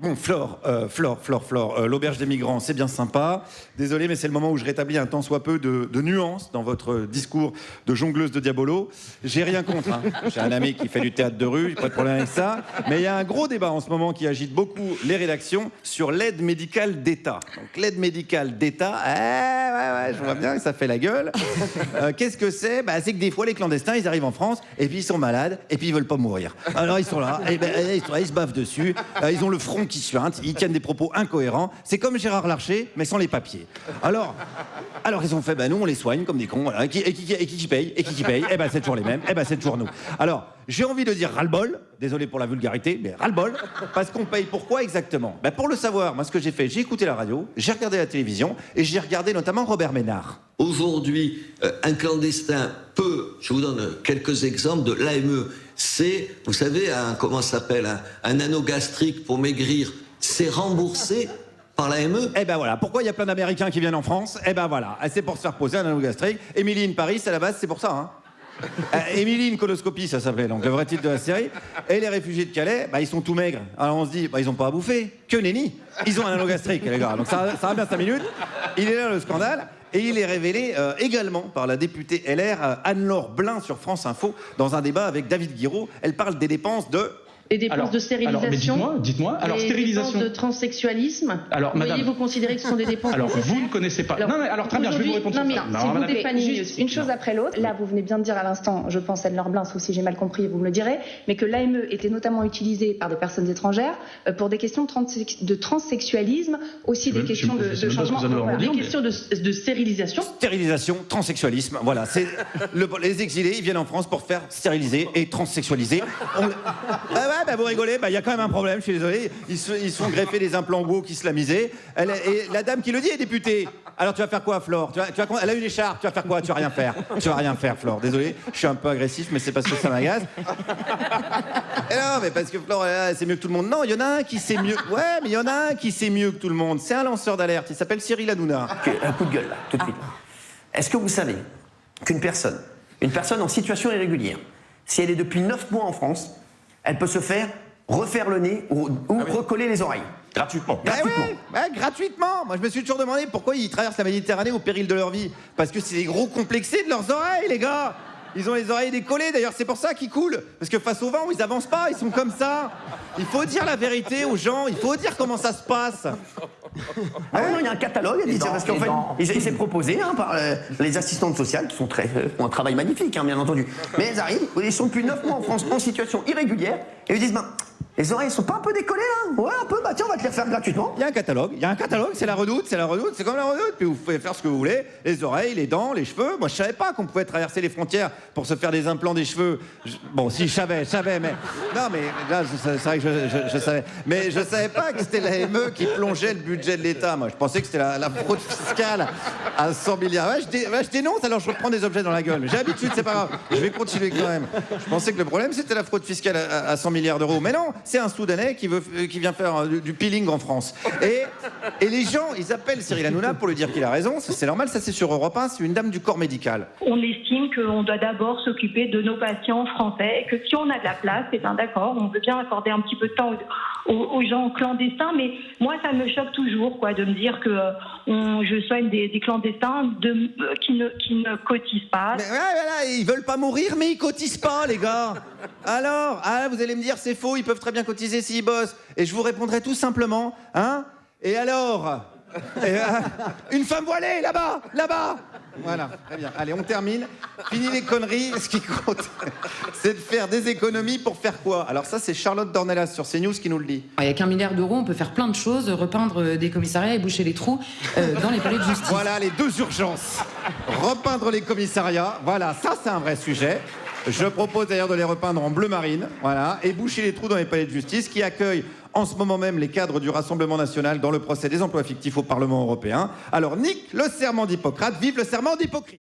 Bon, Flore, l'auberge des migrants, c'est bien sympa. Désolé, mais c'est le moment où je rétablis un tant soit peu de nuances dans votre discours de jongleuse de Diabolo. J'ai rien contre, hein. J'ai un ami qui fait du théâtre de rue, pas de problème avec ça. Mais il y a un gros débat en ce moment qui agite beaucoup les rédactions sur l'aide médicale d'État. Donc l'aide médicale d'État, ouais, je vois bien que ça fait la gueule. Qu'est-ce que c'est? C'est que des fois, les clandestins, ils arrivent en France, et puis ils sont malades, et puis ils veulent pas mourir. Alors ils sont là, ils se bavent dessus, ils ont le front qui suinte, ils tiennent des propos incohérents. C'est comme Gérard Larcher, mais sans les papiers. Alors ils ont fait, nous on les soigne comme des cons, voilà. Et qui paye? C'est toujours les mêmes, c'est toujours nous. Alors, j'ai envie de dire ras-le-bol, désolé pour la vulgarité, mais ras-le-bol, parce qu'on paye pourquoi exactement? Pour le savoir, moi ce que j'ai fait, j'ai écouté la radio, j'ai regardé la télévision, et j'ai regardé notamment Robert Ménard. Aujourd'hui, un clandestin peut, je vous donne quelques exemples de l'AME, c'est, vous savez, comment ça s'appelle, un anneau gastrique pour maigrir, c'est remboursé par l'AME. Voilà, pourquoi il y a plein d'Américains qui viennent en France? Voilà, c'est pour se faire poser un anneau gastrique. Émilie in Paris, à la base, c'est pour ça, hein. Émilie, une coloscopie, ça s'appelle, donc le vrai titre de la série. Et les réfugiés de Calais, ils sont tout maigres. Alors on se dit, ils ont pas à bouffer. Que nenni. Ils ont un anneau gastrique, les gars. Donc ça va bien 5 minutes. Il est là le scandale. Et il est révélé également par la députée LR Anne-Laure Blin sur France Info dans un débat avec David Guiraud. Elle parle des dépenses de... Les dépenses de stérilisation. Dites-moi. Alors, les stérilisation. dépenses de transsexualisme. Alors, madame. Vous considérez que ce sont des dépenses nécessaires? Vous ne connaissez pas. Alors, très bien, je vais vous répondre sur ça. Si vous dépanniez juste une chose après l'autre. Là, vous venez bien de dire à l'instant, je pense Anne-Laure Blin, sauf si j'ai mal compris, vous me le direz, mais que l'AME était notamment utilisée par des personnes étrangères pour des questions de transsexualisme, aussi des questions de changement. Des questions de stérilisation. Stérilisation, transsexualisme, voilà. Les exilés, ils viennent en France pour faire stériliser et transsexualiser. Vous rigolez, il y a quand même un problème, je suis désolé. Ils se font greffer des implants beaux qui islamisés. Et la dame qui le dit est députée. Alors tu vas faire quoi, Flore? Elle a une écharpe, tu vas faire quoi? Tu vas rien faire. Tu vas rien faire, Flore. Désolé, je suis un peu agressif, mais c'est parce que ça m'agace. Et non, mais parce que Flore, c'est mieux que tout le monde. Non, il y en a un qui sait mieux. Ouais, mais il y en a un qui sait mieux que tout le monde. C'est un lanceur d'alerte. Il s'appelle Cyril Hanouna. Ok, un coup de gueule là, tout de suite. Est-ce que vous savez qu'une personne en situation irrégulière, si elle est depuis 9 mois en France, elle peut se faire refaire le nez ou recoller les oreilles. Gratuitement. Gratuitement. Moi, je me suis toujours demandé pourquoi ils traversent la Méditerranée au péril de leur vie. Parce que c'est des gros complexés de leurs oreilles, les gars. Ils ont les oreilles décollées, d'ailleurs, c'est pour ça qu'ils coulent. Parce que face au vent, ils avancent pas, ils sont comme ça. Il faut dire la vérité aux gens, il faut dire comment ça se passe. Non, il y a un catalogue, parce qu'en fait, il s'est proposé par les assistantes sociales, qui font ont un travail magnifique, bien entendu. Mais elles arrivent, ils sont depuis 9 mois en France en situation irrégulière, et ils disent, les oreilles sont pas un peu décollées là? Ouais, un peu, tiens, on va te les refaire gratuitement. Il y a un catalogue, c'est la redoute, c'est comme la redoute, puis vous pouvez faire ce que vous voulez, les oreilles, les dents, les cheveux. Moi, je savais pas qu'on pouvait traverser les frontières pour se faire des implants des cheveux. Bon, si, je savais, mais... Non, mais là, c'est vrai que je savais. Mais je savais pas que c'était l'AME qui plongeait le budget de l'État. Moi, je pensais que c'était la fraude fiscale à 100 milliards. Je dénonce, alors je reprends des objets dans la gueule. Mais j'ai l'habitude, c'est pas grave. Je vais continuer quand même. Je pensais que le problème, c'était la fraude fiscale à 100 milliards d'euros. Mais non, c'est un Soudanais qui vient faire du peeling en France. Et les gens, ils appellent Cyril Hanouna pour lui dire qu'il a raison. C'est normal, ça c'est sur Europe 1, c'est une dame du corps médical. On estime qu'on doit d'abord s'occuper de nos patients français, que si on a de la place, c'est bien d'accord, on veut bien accorder un petit peu de temps aux gens clandestins, mais moi ça me choque toujours de me dire que je soigne des clandestins qui ne cotisent pas. Mais ils veulent pas mourir, mais ils cotisent pas, les gars. Alors, vous allez me dire c'est faux, ils peuvent très bien cotiser s'ils bossent. Et je vous répondrai tout simplement, et alors une femme voilée, là-bas. Voilà, très bien. Allez, on termine. Fini les conneries. Ce qui compte, c'est de faire des économies pour faire quoi? Alors ça, c'est Charlotte Dornelas sur CNews qui nous le dit. Il y a qu'1 milliard d'euros, on peut faire plein de choses, repeindre des commissariats et boucher les trous dans les palais de justice. Voilà les deux urgences. Repeindre les commissariats, voilà, ça c'est un vrai sujet. Je propose d'ailleurs de les repeindre en bleu marine, voilà, et boucher les trous dans les palais de justice qui accueillent en ce moment même les cadres du Rassemblement national dans le procès des emplois fictifs au Parlement européen. Alors nique le serment d'Hippocrate, vive le serment d'Hippocrate.